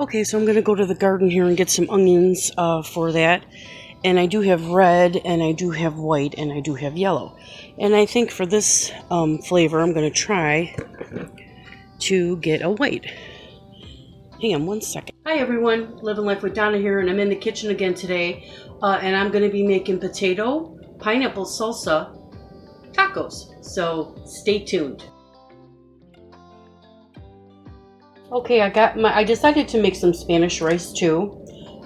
Okay, so I'm going to go to the garden here and get some onions for that. And I do have red, and I do have white, and I do have yellow. And I think for this flavor, I'm going to try to get a white. Hang on one second. Hi everyone, Living Life with Donna here, and I'm in the kitchen again today. And I'm going to be making potato pineapple salsa tacos. So stay tuned. Okay, I decided to make some Spanish rice too.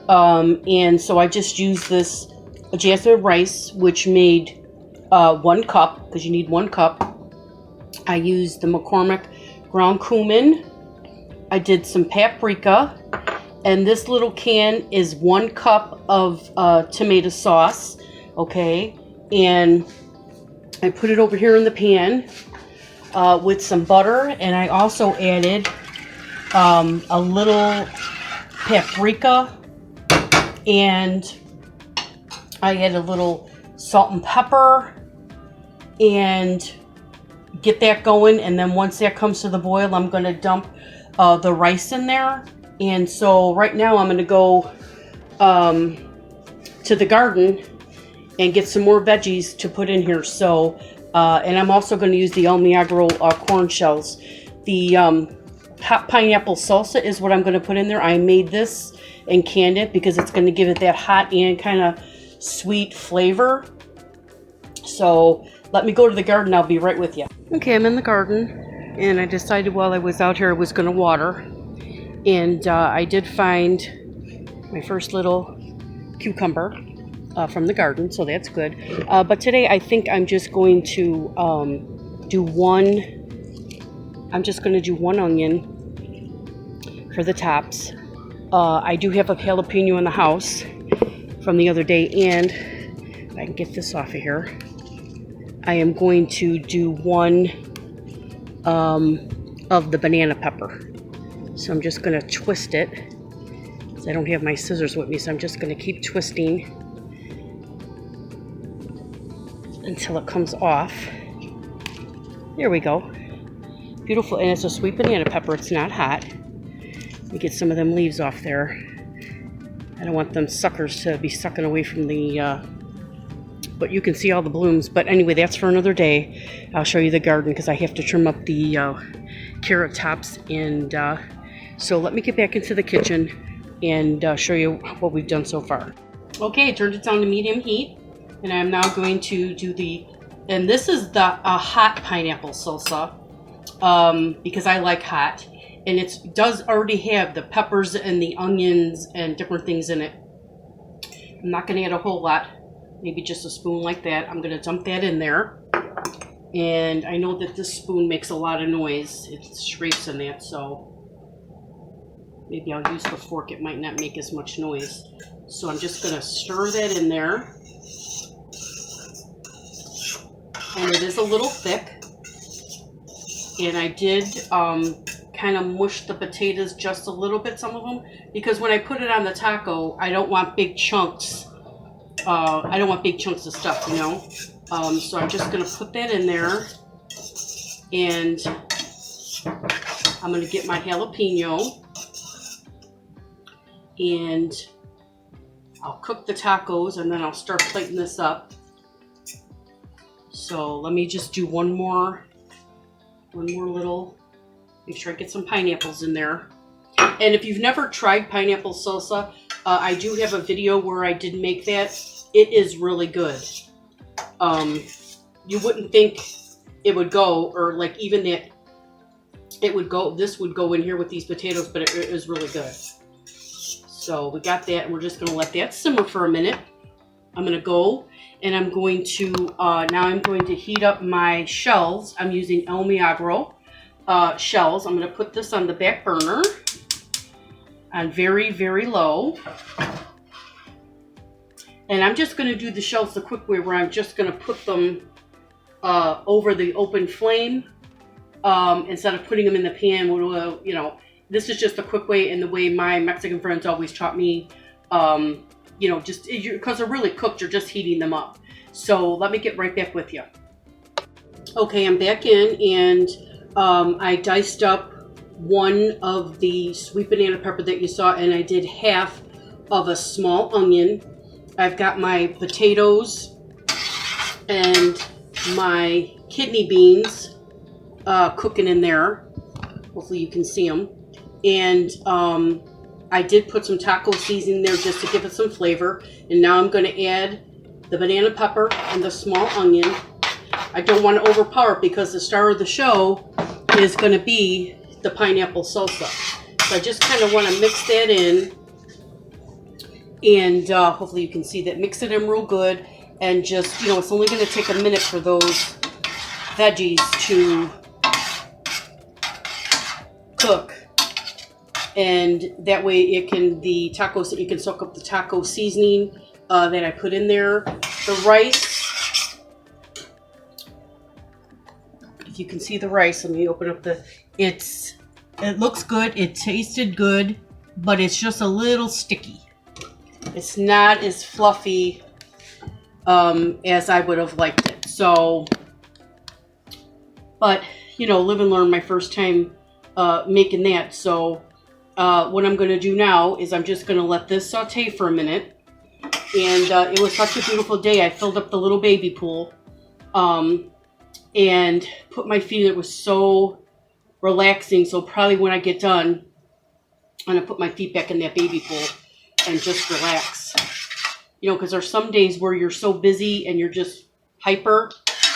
And so I just used this jasmine rice, which made 1 cup, because you need 1 cup. I used the McCormick ground cumin. I did some paprika. And this little can is 1 cup of tomato sauce. Okay, and I put it over here in the pan with some butter. And I also added a little paprika, and I add a little salt and pepper and get that going. And then once that comes to the boil, I'm going to dump the rice in there. And so right now I'm going to go to the garden and get some more veggies to put in here. So and I'm also going to use the El Milagro corn shells. The hot pineapple salsa is what I'm going to put in there. I made this and canned it because it's going to give it that hot and kind of sweet flavor. So let me go to the garden. I'll be right with you. Okay, I'm in the garden, and I decided while I was out here I was going to water. And I did find my first little cucumber from the garden, so that's good. But today I think I'm just going to do one. I'm just going to do 1 onion for the tops. I do have a jalapeno in the house from the other day, and if I can get this off of here, I am going to do 1 of the banana pepper. So I'm just going to twist it. I don't have my scissors with me, so I'm just going to keep twisting until it comes off. There we go. Beautiful, and it's a sweet banana pepper. It's not hot. Let me get some of them leaves off there. I don't want them suckers to be sucking away from the, but you can see all the blooms. But anyway, that's for another day. I'll show you the garden because I have to trim up the carrot tops. And so let me get back into the kitchen and show you what we've done so far. Okay, I turned it down to medium heat. And I'm now going to do and this is the hot pineapple salsa. Because I like hot, and it does already have the peppers and the onions and different things in it. I'm not going to add a whole lot, maybe just a spoon like that. I'm going to dump that in there, and I know that this spoon makes a lot of noise. It scrapes in that, so maybe I'll use the fork. It might not make as much noise. So I'm just going to stir that in there, and it is a little thick. And I did kind of mush the potatoes just a little bit, some of them, because when I put it on the taco, I don't want big chunks. I don't want big chunks of stuff, you know. So I'm just going to put that in there, and I'm going to get my jalapeno, and I'll cook the tacos, and then I'll start plating this up. So let me just do one more little, make sure I get some pineapples in there. And if you've never tried pineapple salsa, I do have a video where I did make that. It is really good. You wouldn't think it would go, or like even that it would go, this would go in here with these potatoes, but it is really good. So we got that, and we're just going to let that simmer for a minute. I'm going to go, and I'm going to, now I'm going to heat up my shells. I'm using El Milagro shells. I'm going to put this on the back burner on very, very low. And I'm just going to do the shells the quick way, where I'm just going to put them over the open flame instead of putting them in the pan. You know, this is just a quick way, and the way my Mexican friends always taught me. You know, just because they're really cooked, you're just heating them up. So let me get right back with you. Okay, I'm back in, and I diced up one of the sweet banana pepper that you saw, and I did half of a small onion. I've got my potatoes and my kidney beans cooking in there. Hopefully you can see them. And I did put some taco seasoning there just to give it some flavor. And now I'm going to add the banana pepper and the small onion. I don't want to overpower it because the star of the show is going to be the pineapple salsa. So I just kind of want to mix that in. And hopefully you can see that. Mix it in real good. And just, it's only going to take a minute for those veggies to cook. And that way you can soak up the taco seasoning that I put in there. The rice, if you can see the rice, let me open up it looks good, it tasted good, but it's just a little sticky. It's not as fluffy as I would have liked it. So, but, live and learn, my first time making that. So what I'm going to do now is I'm just going to let this saute for a minute. And it was such a beautiful day. I filled up the little baby pool and put my feet in. It was so relaxing. So probably when I get done, I'm going to put my feet back in that baby pool and just relax. Because there's some days where you're so busy and you're just hyper.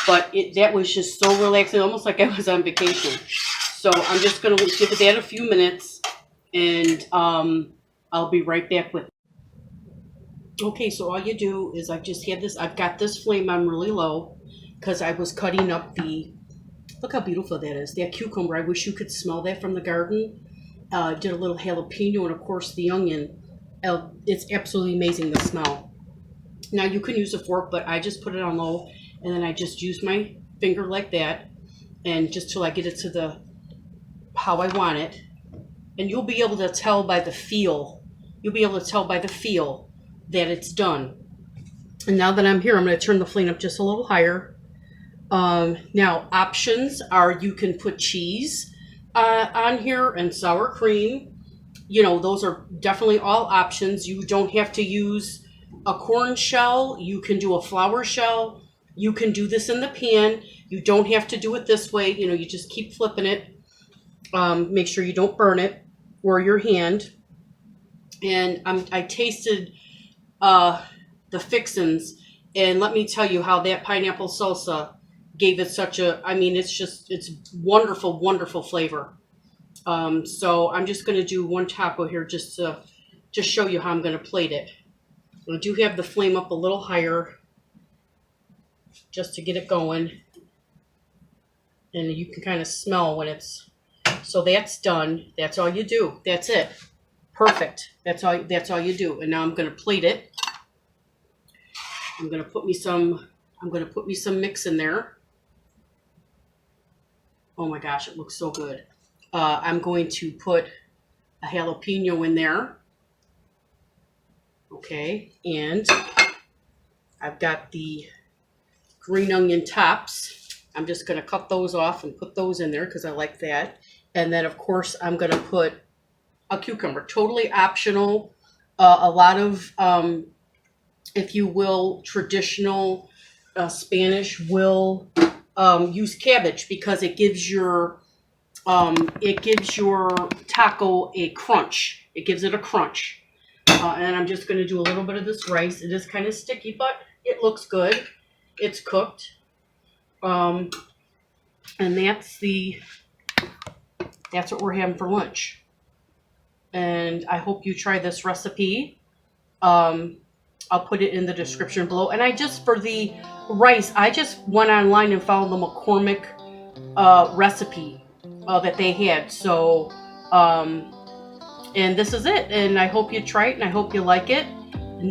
But that was just so relaxing, almost like I was on vacation. So I'm just going to give that a few minutes. And I'll be right back with it. Okay, so all you do is I've got this flame on really low because I was cutting up look how beautiful that is, that cucumber. I wish you could smell that from the garden. Did a little jalapeno and of course the onion. It's absolutely amazing, the smell. Now you can use a fork, but I just put it on low and then I just use my finger like that and just till I get it to how I want it. And you'll be able to tell by the feel. That it's done. And now that I'm here, I'm going to turn the flame up just a little higher. Now, options are you can put cheese on here and sour cream. Those are definitely all options. You don't have to use a corn shell. You can do a flour shell. You can do this in the pan. You don't have to do it this way. You just keep flipping it. Make sure you don't burn it or your hand. And I tasted the fixins, and let me tell you how that pineapple salsa gave it it's wonderful, wonderful flavor. So I'm just going to do one taco here just to show you how I'm going to plate it. I do have the flame up a little higher just to get it going, and you can kind of smell when it's. So that's done. That's all you do. That's it. Perfect. That's all you do. And now I'm going to plate it. I'm going to put me some mix in there. Oh my gosh, it looks so good. I'm going to put a jalapeno in there. Okay, and I've got the green onion tops. I'm just going to cut those off and put those in there because I like that. And then of course I'm going to put a cucumber, totally optional. A lot of, if you will, traditional Spanish will use cabbage because it gives your taco a crunch. It gives it a crunch. And I'm just going to do a little bit of this rice. It is kind of sticky, but it looks good. It's cooked. And that's what we're having for lunch. And I hope you try this recipe. I'll put it in the description below. And for the rice, I just went online and found the McCormick recipe that they had. So, and this is it. And I hope you try it and I hope you like it.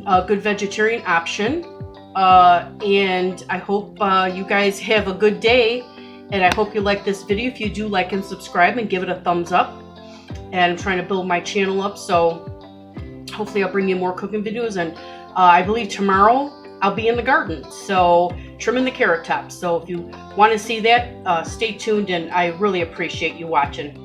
A good vegetarian option. And I hope you guys have a good day. And I hope you like this video. If you do, like and subscribe and give it a thumbs up. And I'm trying to build my channel up, so hopefully I'll bring you more cooking videos. And I believe tomorrow I'll be in the garden, so trimming the carrot tops. So if you want to see that, stay tuned, and I really appreciate you watching.